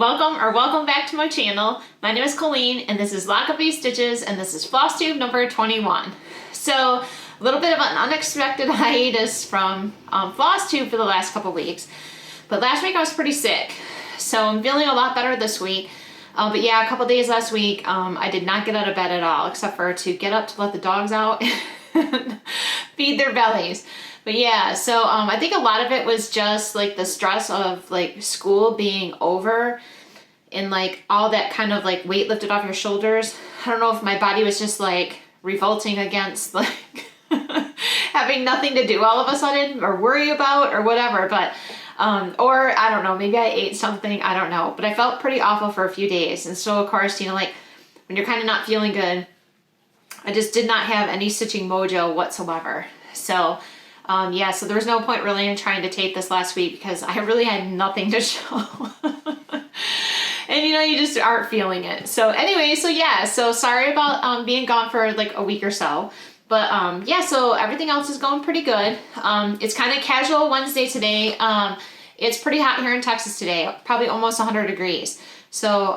welcome back to my channel. My name is Coleen and this is Lochabay Stitches and this is Flosstube number 21. So a little bit of an unexpected hiatus from Flosstube for the last couple weeks. But last week I was pretty sick. So I'm feeling a lot better this week. But yeah, a couple days last week I did not get out of bed at all except for to get up to let the dogs out and feed their bellies. But yeah, so I think a lot of it was just like the stress of like school being over and like all that kind of like weight lifted off your shoulders. I don't know if my body was just like revolting against like having nothing to do all of a sudden or worry about or whatever, but or I don't know, maybe I ate something, I don't know, but I felt pretty awful for a few days. And so of course, you know, like when you're kind of not feeling good, I just did not have any stitching mojo whatsoever. So yeah, so there was no point really in trying to tape this last week because I really had nothing to show. And you know, you just aren't feeling it. So anyway, so yeah, so sorry about being gone for like a week or so. But yeah, so everything else is going pretty good. It's kind of casual Wednesday today. It's pretty hot here in Texas today, probably almost 100 degrees. So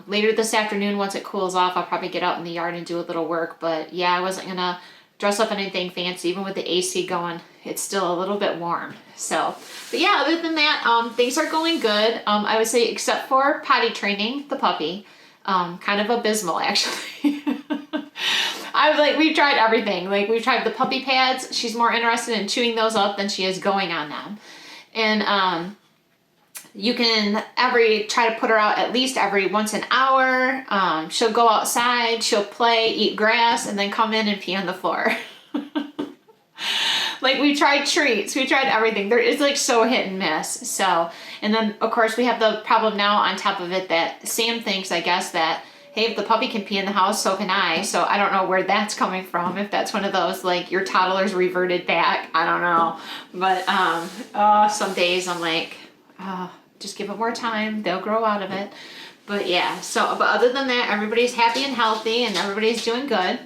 later this afternoon, once it cools off, I'll probably get out in the yard and do a little work. But yeah, I wasn't gonna dress up anything fancy. Even with the AC going, it's still a little bit warm. So, but yeah, other than that, things are going good. I would say except for potty training the puppy, kind of abysmal actually. We've tried everything. Like we've tried the puppy pads. She's more interested in chewing those up than she is going on them. And you can try to put her out at least every once an hour. She'll go outside, she'll play, eat grass, and then come in and pee on the floor. Like we tried treats, we tried everything. It's like so hit and miss. So, and then of course we have the problem now on top of it that Sam thinks, I guess, that, hey, if the puppy can pee in the house, so can I. So I don't know where that's coming from. If that's one of those, like your toddler's reverted back, I don't know. But some days I'm like, just give it more time. They'll grow out of it. But yeah, so, but other than that, everybody's happy and healthy and everybody's doing good.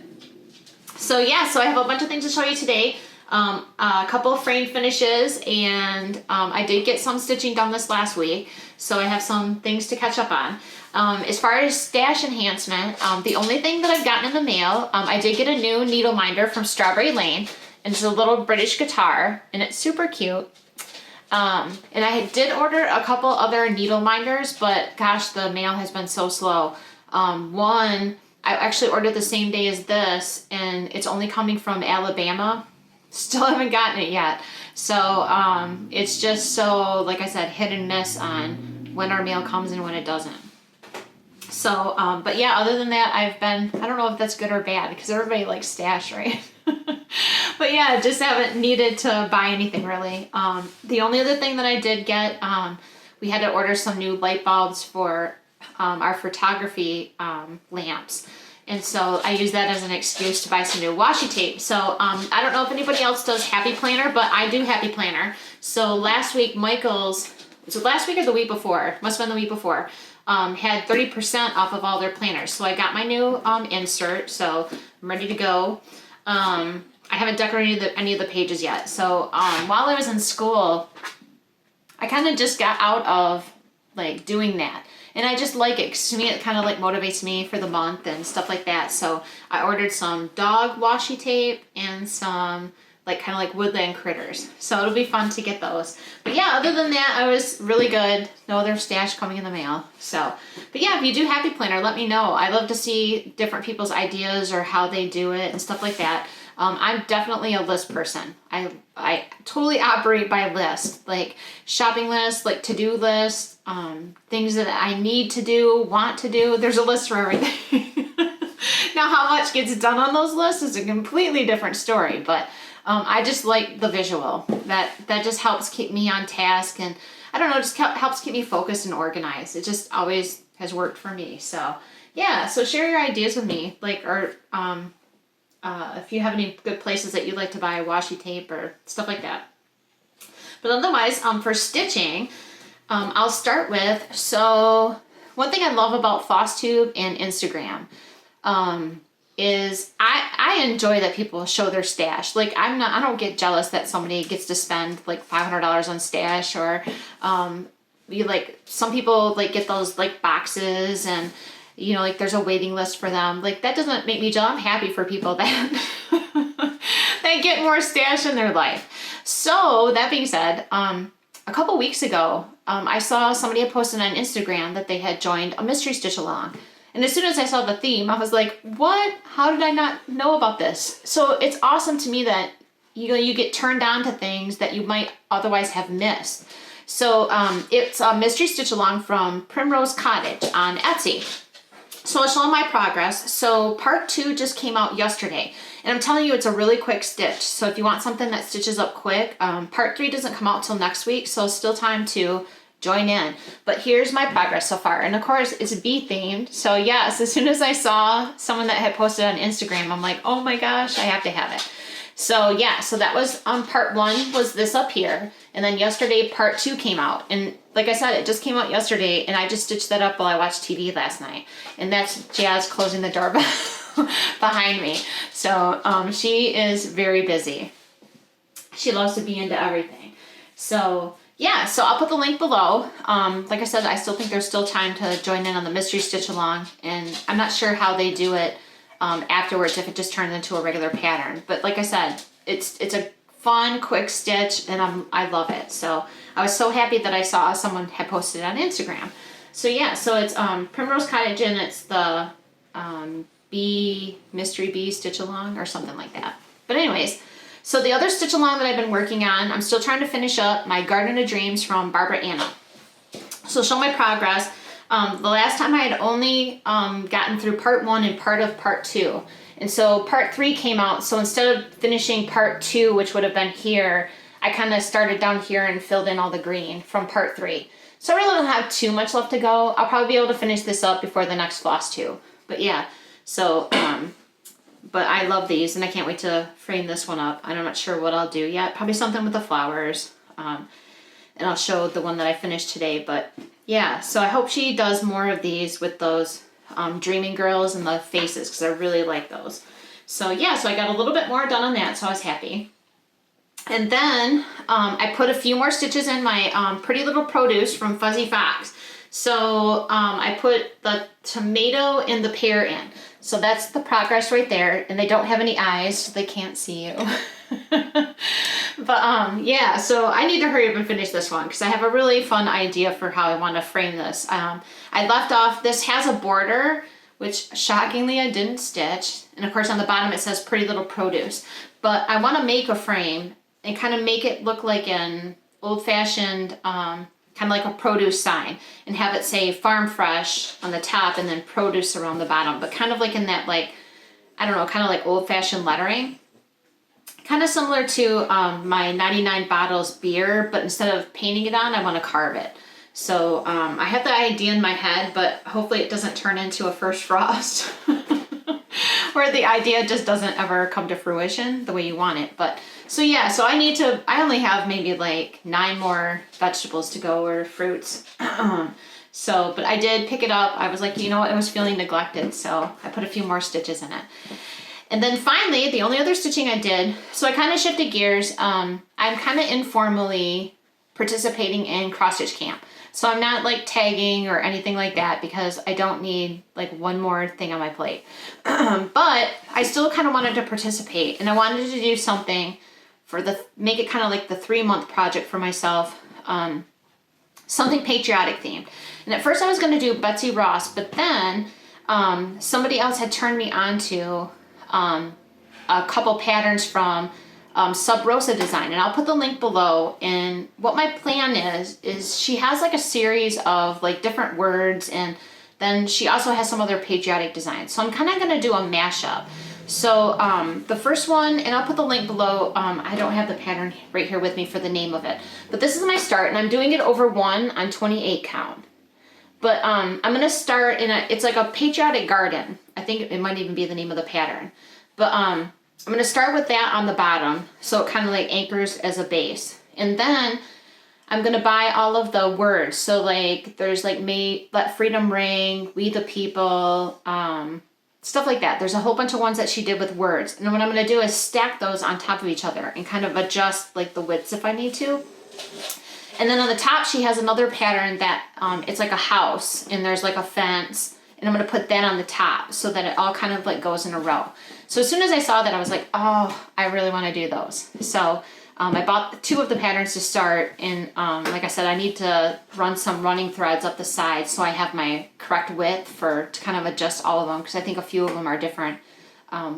So yeah, so I have a bunch of things to show you today. A couple of frame finishes, and I did get some stitching done this last week, so I have some things to catch up on. As far as stash enhancement, the only thing that I've gotten in the mail, I did get a new needle minder from Strawberry Lane, and it's a little British guitar, and it's super cute. And I did order a couple other needle minders, but gosh, the mail has been so slow. One, I actually ordered the same day as this, and it's only coming from Alabama. Still haven't gotten it yet. So it's just so, like I said, hit and miss on when our mail comes and when it doesn't. So, but yeah, other than that, I don't know if that's good or bad because everybody likes stash, right? But yeah, just haven't needed to buy anything really. The only other thing that I did get, we had to order some new light bulbs for our photography lamps. And so I use that as an excuse to buy some new washi tape. So I don't know if anybody else does Happy Planner, but I do Happy Planner. So last week, was it last week or the week before? Must have been the week before. Had 30% off of all their planners. So I got my new insert, so I'm ready to go. I haven't decorated any of the pages yet. So while I was in school, I kind of just got out of like doing that. And I just like it, because to me it kind of like motivates me for the month and stuff like that. So I ordered some dog washi tape and some like kind of like woodland critters. So it'll be fun to get those. But yeah, other than that, I was really good. No other stash coming in the mail. So, but yeah, if you do Happy Planner, let me know. I love to see different people's ideas or how they do it and stuff like that. I'm definitely a list person. I totally operate by list, like shopping lists, like to-do lists, things that I need to do, want to do. There's a list for everything. Now, how much gets done on those lists is a completely different story, but I just like the visual. That just helps keep me on task, and I don't know, just helps keep me focused and organized. It just always has worked for me. So yeah, so share your ideas with me, like, or if you have any good places that you'd like to buy washi tape or stuff like that. But otherwise, for stitching, I'll start with, so one thing I love about Flosstube and Instagram is I enjoy that people show their stash. Like I don't get jealous that somebody gets to spend like $500 on stash or some people like get those like boxes and, you know, like there's a waiting list for them. Like that doesn't make me jealous. I'm happy for people that that get more stash in their life. So that being said, a couple weeks ago, I saw somebody had posted on Instagram that they had joined a mystery stitch along. And as soon as I saw the theme, I was like, what? How did I not know about this? So it's awesome to me that you get turned on to things that you might otherwise have missed. So it's a mystery stitch along from Primrose Cottage on Etsy. So I'll show my progress. So part 2 just came out yesterday. And I'm telling you, it's a really quick stitch. So if you want something that stitches up quick, part 3 doesn't come out till next week. So still time to join in. But here's my progress so far. And of course, it's bee themed. So yes, as soon as I saw someone that had posted on Instagram, I'm like, oh my gosh, I have to have it. So yeah, so that was part 1 was this up here. And then yesterday, part 2 came out. And like I said, it just came out yesterday. And I just stitched that up while I watched TV last night. And that's Jazz closing the door behind me. So she is very busy. She loves to be into everything. So yeah, so I'll put the link below. Like I said, I still think there's still time to join in on the mystery stitch along. And I'm not sure how they do it afterwards, if it just turns into a regular pattern. But like I said, it's a fun, quick stitch, and I love it. So I was so happy that I saw someone had posted it on Instagram. So yeah, so it's Primrose Cottage, and it's the mystery bee stitch along or something like that. But anyways, so the other stitch along that I've been working on, I'm still trying to finish up my Garden of Dreams from Barbara Anna. So show my progress. The last time I had only gotten through part 1 and part of part 2. And so part 3 came out. So instead of finishing part 2, which would have been here, I kind of started down here and filled in all the green from part 3. So I really don't have too much left to go. I'll probably be able to finish this up before the next floss too. But yeah, so, but I love these and I can't wait to frame this one up. I'm not sure what I'll do yet. Probably something with the flowers. And I'll show the one that I finished today. But yeah, so I hope she does more of these with those dreaming girls and the faces, because I really like those. So yeah, so I got a little bit more done on that, so I was happy. And then I put a few more stitches in my Pretty Little Produce from Fuzzy Fox. So I put the tomato and the pear in. So that's the progress right there. And they don't have any eyes, so they can't see you. But yeah, so I need to hurry up and finish this one because I have a really fun idea for how I want to frame this. I left off, this has a border, which shockingly I didn't stitch. And of course on the bottom it says Pretty Little Produce. But I want to make a frame and kind of make it look like an old-fashioned, kind of like a produce sign, and have it say Farm Fresh on the top and then produce around the bottom, but kind of like in that, like, I don't know, kind of like old-fashioned lettering. Kind of similar to my 99 Bottles beer, but instead of painting it on, I want to carve it. So I have the idea in my head, but hopefully it doesn't turn into a first frost where the idea just doesn't ever come to fruition the way you want it. But so yeah, so I only have maybe like 9 more vegetables to go, or fruits. So, but I did pick it up. I was like, you know what, it was feeling neglected. So I put a few more stitches in it. And then finally, the only other stitching I did, so I kind of shifted gears. I'm kind of informally participating in cross stitch camp. So I'm not like tagging or anything like that because I don't need like one more thing on my plate. But I still kind of wanted to participate, and I wanted to do something for make it kind of like the 3-month project for myself. Something patriotic themed. And at first I was going to do Betsy Ross, but then somebody else had turned me on to a couple patterns from SubRosa design, and I'll put the link below. And what my plan is she has like a series of like different words, and then she also has some other patriotic designs. So I'm kind of going to do a mashup. So the first one, and I'll put the link below, I don't have the pattern right here with me for the name of it, but this is my start, and I'm doing it over 1 on 28 count. But I'm going to start in it's like a patriotic garden. I think it might even be the name of the pattern. But I'm going to start with that on the bottom, so it kind of like anchors as a base. And then I'm going to buy all of the words. So like there's like Let Freedom Ring, We the People, stuff like that. There's a whole bunch of ones that she did with words. And what I'm going to do is stack those on top of each other and kind of adjust like the widths if I need to. And then on the top, she has another pattern that it's like a house and there's like a fence. And I'm going to put that on the top so that it all kind of like goes in a row. So as soon as I saw that, I was like, oh, I really want to do those. So I bought 2 of the patterns to start. And like I said, I need to run some running threads up the sides so I have my correct width to kind of adjust all of them, because I think a few of them are different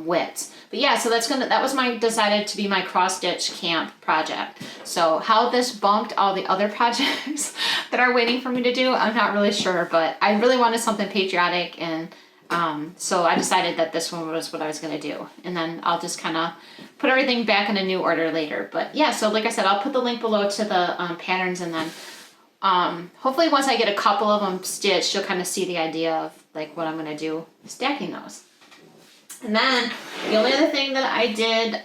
widths. But yeah, so that was decided to be my cross stitch camp project. So how this bumped all the other projects that are waiting for me to do, I'm not really sure, but I really wanted something patriotic, and so I decided that this one was what I was going to do. And then I'll just kind of put everything back in a new order later. But yeah, so like I said, I'll put the link below to the patterns, and then hopefully once I get a couple of them stitched, you'll kind of see the idea of like what I'm going to do stacking those. And then the only other thing that I did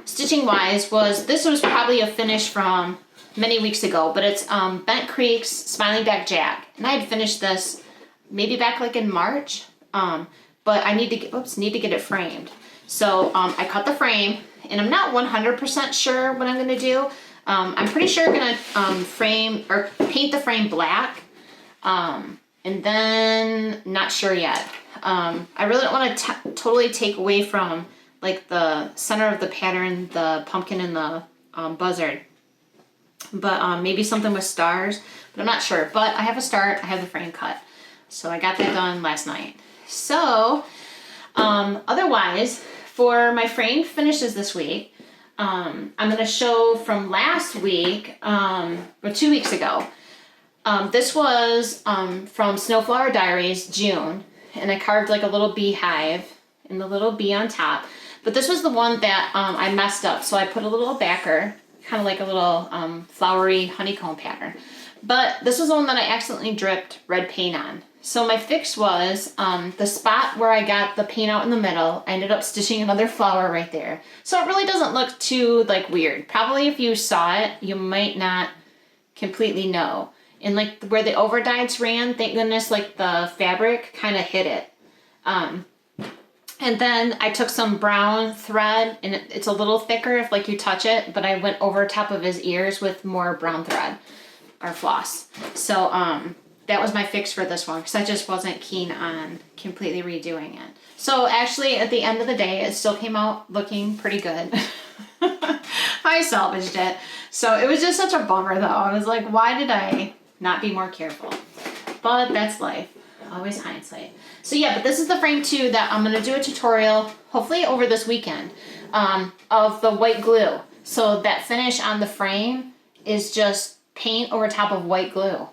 stitching wise this was probably a finish from many weeks ago, but it's Bent Creek's Smiling Back Jack. And I had finished this maybe back like in March, but I need to get it framed. So I cut the frame, and I'm not 100% sure what I'm going to do. I'm pretty sure I'm going to paint the frame black, and then not sure yet. I really don't want to totally take away from like the center of the pattern, the pumpkin and the buzzard, but maybe something with stars, but I'm not sure. But I have a start, I have the frame cut, so I got that done last night. So otherwise, for my frame finishes this week, I'm going to show from last week, or 2 weeks ago. This was from Snowflower Diaries, June. And I carved like a little beehive and the little bee on top. But this was the one that I messed up. So I put a little backer, kind of like a little flowery honeycomb pattern. But this was the one that I accidentally dripped red paint on. So my fix was the spot where I got the paint out in the middle, I ended up stitching another flower right there. So it really doesn't look too like weird. Probably if you saw it, you might not completely know. And like where the overdyes ran, thank goodness, like the fabric kind of hit it. And then I took some brown thread, and it's a little thicker if like you touch it, but I went over top of his ears with more brown thread or floss. So that was my fix for this one, because I just wasn't keen on completely redoing it. So actually at the end of the day, it still came out looking pretty good. I salvaged it. So it was just such a bummer though. I was like, why did I not be more careful? But that's life. Always hindsight. So yeah, but this is the frame 2 that I'm going to do a tutorial, hopefully over this weekend, of the white glue. So that finish on the frame is just paint over top of white glue.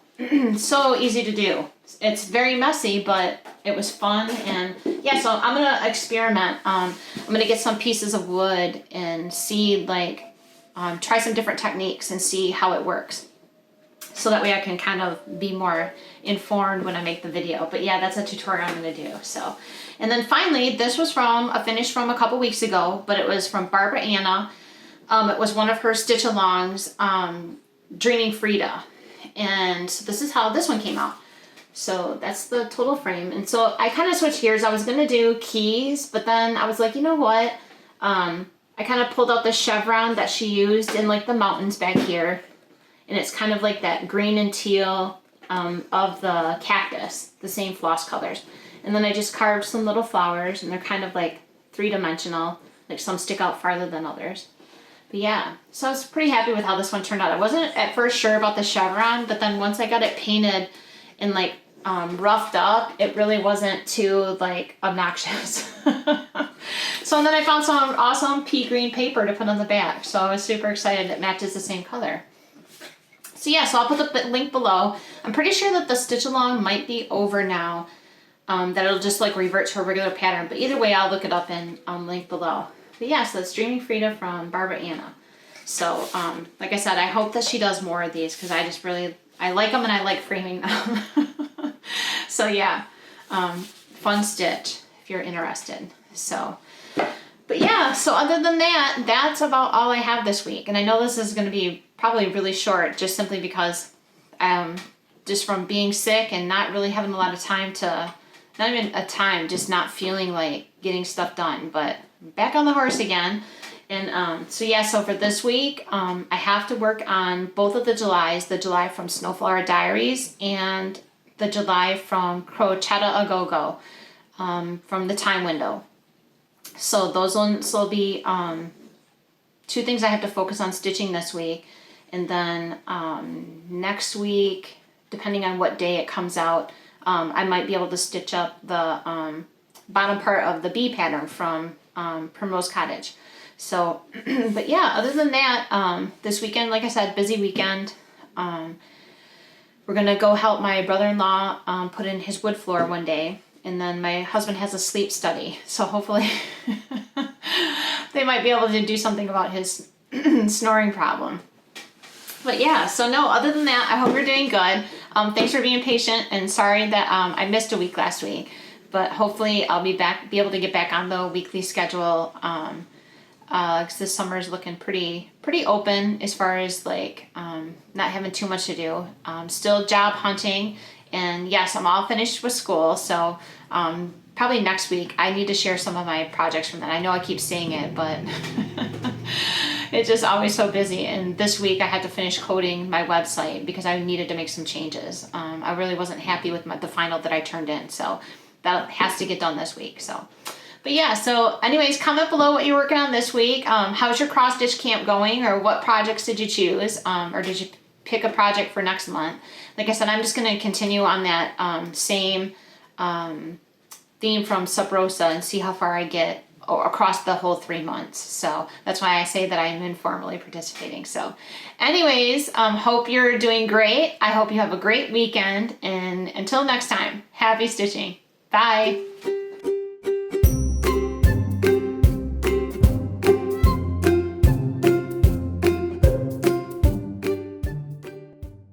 So easy to do. It's very messy, but it was fun. And yeah, so I'm going to experiment. I'm going to get some pieces of wood and see like, try some different techniques and see how it works. So that way I can kind of be more informed when I make the video. But yeah, that's a tutorial I'm going to do. So, and then finally, this was from a finish from a couple weeks ago, but it was from Barbara Anna. It was one of her stitch alongs, Dreaming Frida. And this is how this one came out. So that's the total frame. And so I kind of switched gears. I was going to do keys, but then I was like, you know what? I kind of pulled out the chevron that she used in like the mountains back here. And it's kind of like that green and teal of the cactus, the same floss colors. And then I just carved some little flowers, and they're kind of like 3-dimensional. Like some stick out farther than others. But yeah, so I was pretty happy with how this one turned out. I wasn't at first sure about the chevron, but then once I got it painted and like roughed up, it really wasn't too like obnoxious. So then I found some awesome pea green paper to put on the back. So I was super excited. It matches the same color. So yeah, so I'll put the link below. I'm pretty sure that the stitch along might be over now, that it'll just like revert to a regular pattern. But either way, I'll look it up and link below. But yeah, so that's Dreaming Frida from Barbara Anna. So like I said, I hope that she does more of these, because I just really, I like them and I like framing them. So yeah, fun stitch if you're interested. So, but yeah, so other than that, that's about all I have this week. And I know this is going to be probably really short, just simply because just from being sick and not really having a lot of time to, not even a time, just not feeling like getting stuff done, but back on the horse again. And so yeah, so for this week, I have to work on both of the Julys, the July from Snowflower Diaries and the July from Cottages-Etsy, from the time window. So those ones will be two things I have to focus on stitching this week. And then next week, depending on what day it comes out, I might be able to stitch up the bottom part of the bee pattern from Primrose Cottage. So, but yeah, other than that, this weekend, like I said, busy weekend. We're gonna go help my brother-in-law put in his wood floor one day, and then my husband has a sleep study, so hopefully they might be able to do something about his snoring problem. But yeah, so no, other than that, I hope you're doing good. Thanks for being patient, and sorry that I missed a week last week, but hopefully I'll be able to get back on the weekly schedule. Because this summer is looking pretty open as far as like not having too much to do. Still job hunting, and yes, I'm all finished with school, so probably next week I need to share some of my projects from that. I know I keep saying it, but it's just always so busy. And this week I had to finish coding my website because I needed to make some changes. I really wasn't happy with the final that I turned in, so that has to get done this week. So. But yeah, so anyways, comment below what you're working on this week. How's your cross stitch camp going, or what projects did you choose, or did you pick a project for next month? Like I said, I'm just going to continue on that same theme from SubRosa and see how far I get across the whole 3 months. So that's why I say that I'm informally participating. So anyways, hope you're doing great. I hope you have a great weekend, and until next time, happy stitching. Bye.